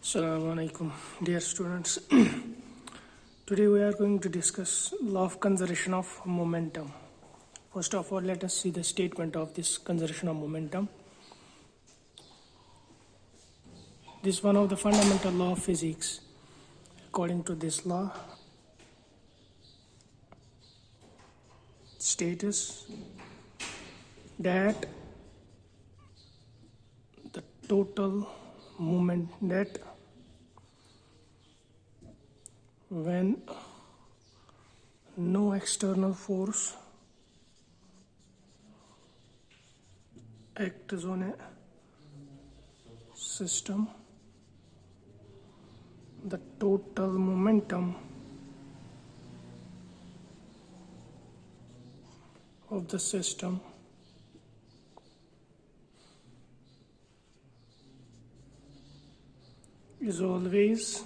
Assalamu alaikum, dear students. Today we are going to discuss law of conservation of momentum. First of all, let us see the statement of this conservation of momentum. This is one of the fundamental law of physics. According to this law, status that the total moment that when no external force acts on a system, the total momentum of the system is always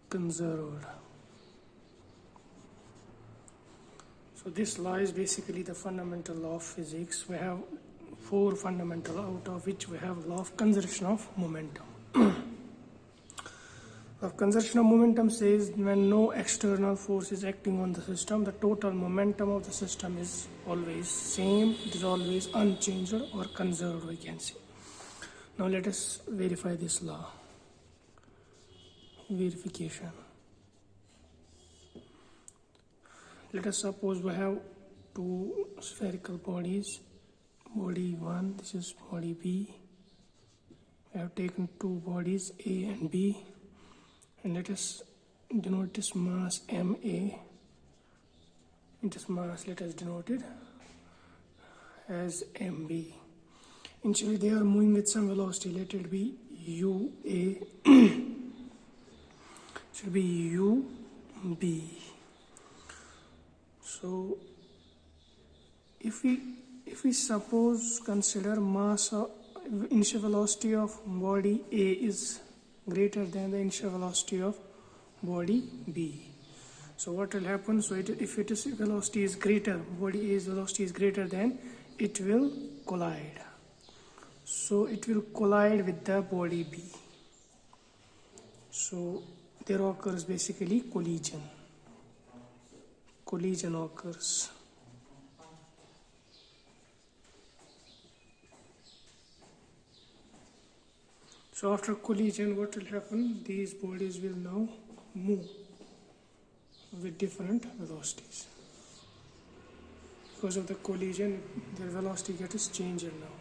conserved. So this law is basically the fundamental law of physics. We have four fundamental, out of which we have law of conservation of momentum. Law of conservation of momentum says when no external force is acting on the system, the total momentum of the system is always same, it is always unchanged or conserved, we can say. Now let us verify this law. Verification. Let us suppose we have two spherical bodies. Body 1, this is body B. We have taken two bodies A and B, and let us denote this mass MA. In this mass, let us denote it as MB. Initially, they are moving with some velocity. Let it be UA. Should be UB. So, if we suppose consider mass of initial velocity of body A is greater than the initial velocity of body B. So what will happen? So if its velocity is greater, body A's velocity is greater than, it will collide. So it will collide with the body B. So there occurs basically collision. Collision occurs. So after collision, what will happen? These bodies will now move with different velocities. Because of the collision, their velocity gets changed now.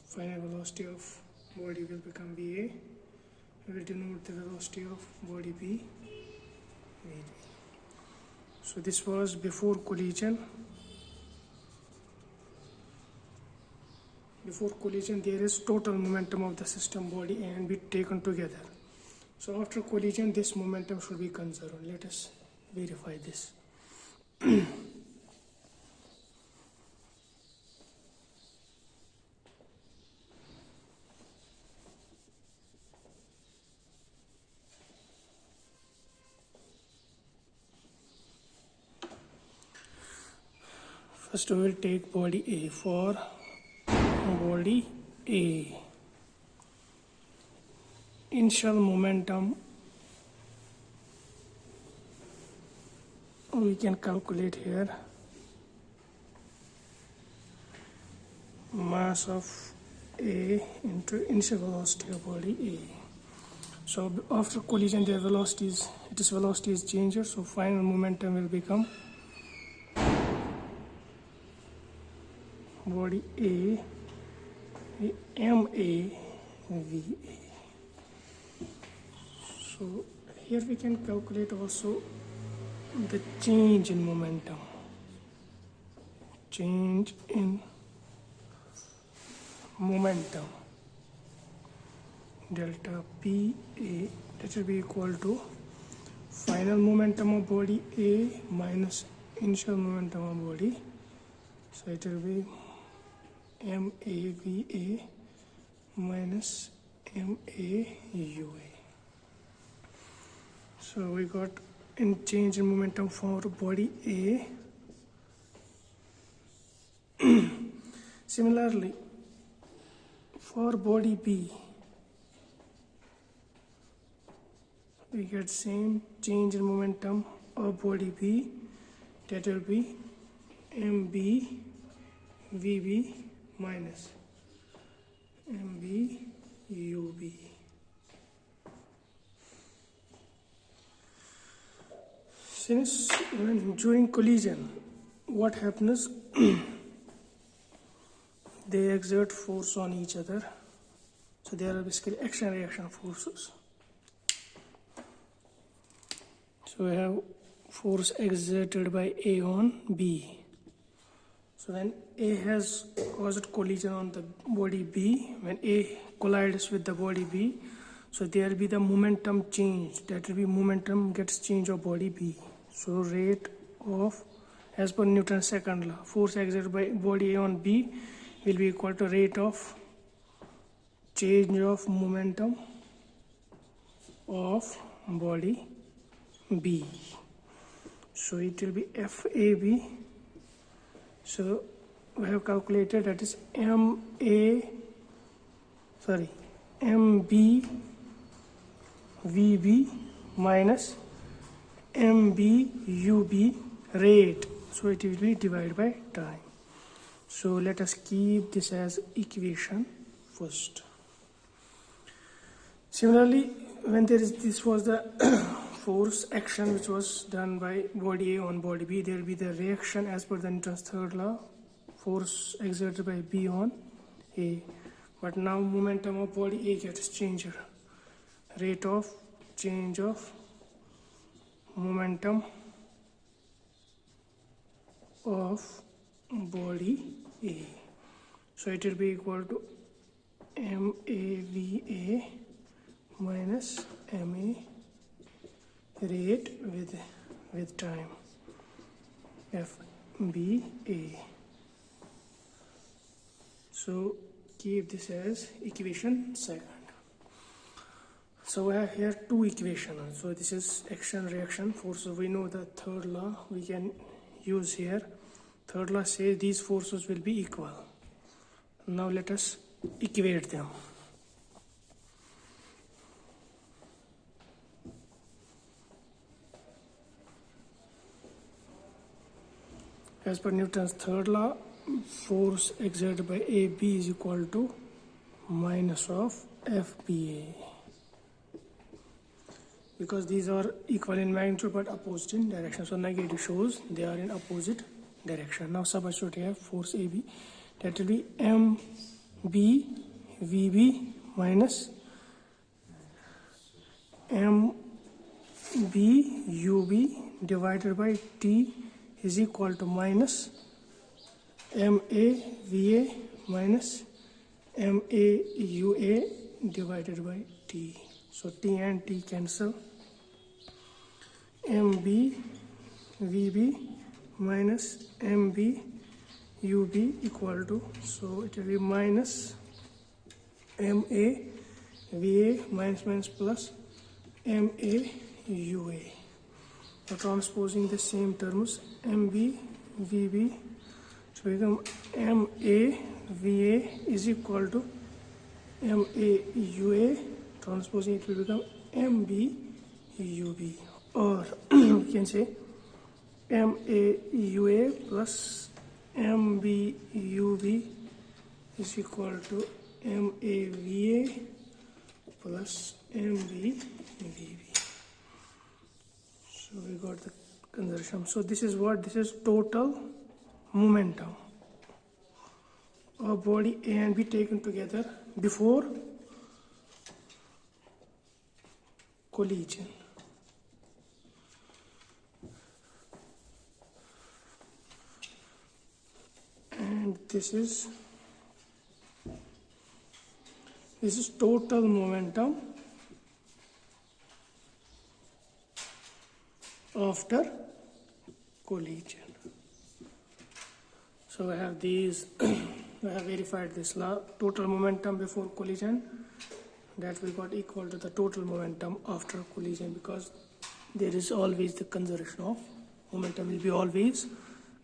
Final velocity of body will become VA. We will denote the velocity of body B. So this was before collision. Before collision, there is total momentum of the system body A and B taken together. So after collision, this momentum should be conserved. Let us verify this. First we will take body A. For body A, initial momentum we can calculate here. Mass of A into initial velocity of body A. So after collision, their velocities, its velocity is changed. So final momentum will become body A, MA, VA. So here we can calculate also the change in momentum. Change in momentum. Delta PA, that will be equal to final momentum of body A minus initial momentum of body. So it will be MAVA minus MAUA. So we got in change in momentum for body A. Similarly, For body B, we get same change in momentum of body B, that will be mb vb minus mb ub. Since when during collision, what happens? They exert force on each other, so there are basically action reaction forces. So we have force exerted by A on B. So when A has caused collision on the body B, when A collides with the body B, so there will be the momentum change. That will be momentum gets change of body B. So rate of, as per Newton's second law, force exerted by body A on B will be equal to rate of change of momentum of body B. So it will be FAB. So we have calculated that is MB VB minus MB UB rate. So it will be divided by time. So let us keep this as equation first. Similarly, when this was the force action which was done by body A on body B, there will be the reaction as per the Newton's third law, force exerted by B on A. But now momentum of body A gets changed. Rate of change of momentum of body A. So it will be equal to MAVA minus MA rate with time, FBA. So keep this as equation second. So we have here two equations. So this is action reaction force. So we know the third law we can use here. Third law says these forces will be equal. Now let us equate them. As per Newton's third law, force exerted by AB is equal to minus of FBA. Because these are equal in magnitude but opposite in direction. So negative shows they are in opposite direction. Now substitute here force AB. That will be MB VB minus MB UB divided by T is equal to minus MA VA minus MA UA divided by T. So T and T cancel. MB VB minus MB UB equal to, so it will be minus MA VA minus plus MA UA. So transposing the same terms, MB VB to become MA VA is equal to MA UA. Transposing it will become MB UB, or you can say MA UA plus MB UB is equal to MA VA plus MB VB. So we got the conversion. So this is what? This is total momentum of body A and B taken together before collision. And this is total momentum after collision. So I have these, I have verified this law, total momentum before collision, that we got equal to the total momentum after collision, because there is always the conservation of momentum will be always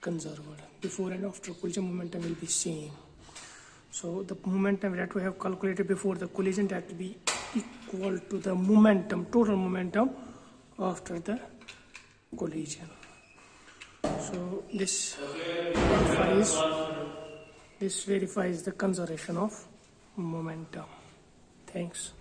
conserved. Before and after collision momentum will be same. So the momentum that we have calculated before the collision, that will be equal to the momentum, total momentum after the collision. So this verifies the conservation of momentum. Thanks.